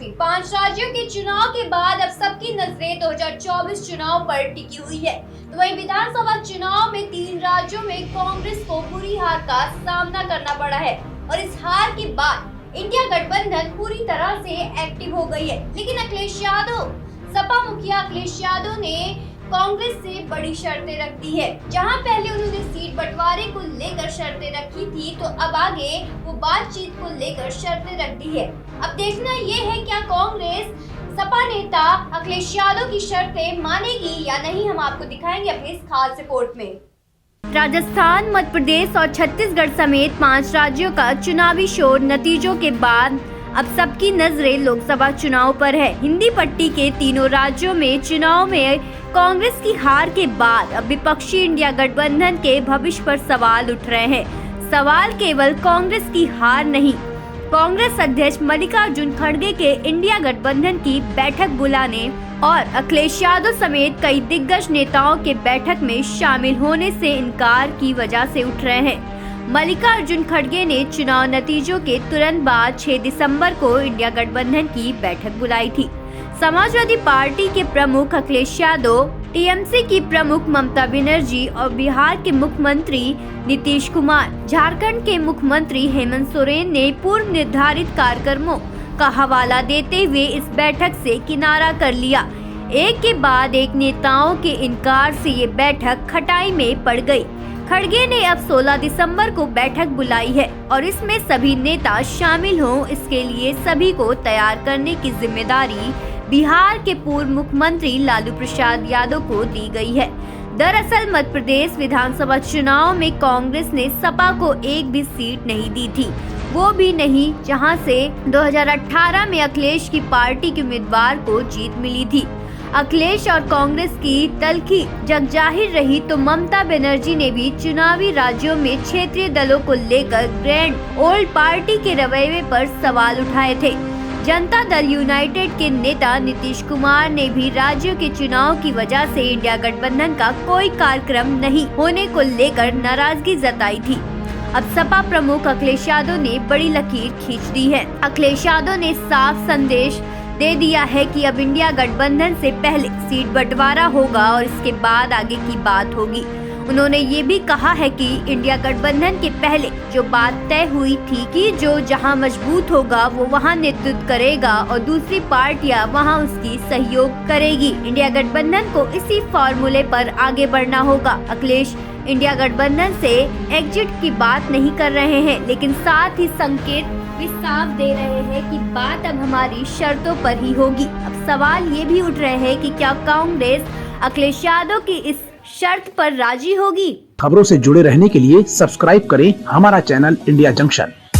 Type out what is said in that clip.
में 5 राज्यों के चुनाव के बाद अब सबकी नजरें 2024 चुनाव पर टिकी हुई है। तो वहीं विधानसभा चुनाव में 3 राज्यों में कांग्रेस को बुरी हार का सामना करना पड़ा है और इस हार के बाद इंडिया गठबंधन पूरी तरह से एक्टिव हो गई है। लेकिन अखिलेश यादव, सपा मुखिया अखिलेश यादव ने कांग्रेस से बड़ी शर्तें रख दी है। जहां पहले उन्होंने सीट बंटवारे को लेकर शर्तें रखी थी, तो अब आगे वो बातचीत को लेकर शर्तें रख दी है। अब देखना ये है क्या कांग्रेस सपा नेता अखिलेश यादव की शर्तें मानेगी या नहीं, हम आपको दिखाएंगे अपनी इस खास रिपोर्ट में। राजस्थान, मध्य प्रदेश और छत्तीसगढ़ समेत 5 राज्यों का चुनावी शोर नतीजों के बाद अब सबकी नजरें लोकसभा चुनाव पर है। हिंदी पट्टी के तीनों राज्यों में चुनाव में कांग्रेस की हार के बाद अब विपक्षी इंडिया गठबंधन के भविष्य पर सवाल उठ रहे हैं। सवाल केवल कांग्रेस की हार नहीं, कांग्रेस अध्यक्ष मल्लिकार्जुन खड़गे के इंडिया गठबंधन की बैठक बुलाने और अखिलेश यादव समेत कई दिग्गज नेताओं के बैठक में शामिल होने से इनकार की वजह से उठ रहे हैं। मल्लिकार्जुन खड़गे ने चुनाव नतीजों के तुरंत बाद 6 दिसंबर को इंडिया गठबंधन की बैठक बुलाई थी। समाजवादी पार्टी के प्रमुख अखिलेश यादव, टीएमसी की प्रमुख ममता बनर्जी और बिहार के मुख्यमंत्री नीतीश कुमार, झारखंड के मुख्यमंत्री हेमंत सोरेन ने पूर्व निर्धारित कार्यक्रमों का हवाला देते हुए इस बैठक से किनारा कर लिया। एक के बाद एक नेताओं के इनकार से ये बैठक खटाई में पड़ गई। खड़गे ने अब 16 दिसंबर को बैठक बुलाई है और इसमें सभी नेता शामिल हों, इसके लिए सभी को तैयार करने की जिम्मेदारी बिहार के पूर्व मुख्यमंत्री लालू प्रसाद यादव को दी गई है। दरअसल मध्य प्रदेश विधानसभा चुनाव में कांग्रेस ने सपा को एक भी सीट नहीं दी थी, वो भी नहीं जहां से 2018 में अखिलेश की पार्टी के उम्मीदवार को जीत मिली थी। अखिलेश और कांग्रेस की तल्खी जगजाहिर रही तो ममता बनर्जी ने भी चुनावी राज्यों में क्षेत्रीय दलों को लेकर ग्रैंड ओल्ड पार्टी के रवैये पर सवाल उठाए थे। जनता दल यूनाइटेड के नेता नीतीश कुमार ने भी राज्यों के चुनाव की वजह से इंडिया गठबंधन का कोई कार्यक्रम नहीं होने को लेकर नाराजगी जताई थी। अब सपा प्रमुख अखिलेश यादव ने बड़ी लकीर खींच दी है। अखिलेश यादव ने साफ संदेश दे दिया है कि अब इंडिया गठबंधन से पहले सीट बंटवारा होगा और इसके बाद आगे की बात होगी। उन्होंने ये भी कहा है कि इंडिया गठबंधन के पहले जो बात तय हुई थी कि जो जहां मजबूत होगा वो वहां नेतृत्व करेगा और दूसरी पार्टियां वहां उसकी सहयोग करेगी। इंडिया गठबंधन को इसी फॉर्मूले पर आगे बढ़ना होगा। अखिलेश इंडिया गठबंधन से एग्जिट की बात नहीं कर रहे हैं, लेकिन साथ ही संकेत भी साफ दे रहे हैं कि बात अब हमारी शर्तों पर ही होगी। अब सवाल ये भी उठ रहे हैं कि क्या कांग्रेस अखिलेश यादव की इस शर्त पर राजी होगी। खबरों से जुड़े रहने के लिए सब्सक्राइब करें हमारा चैनल इंडिया जंक्शन।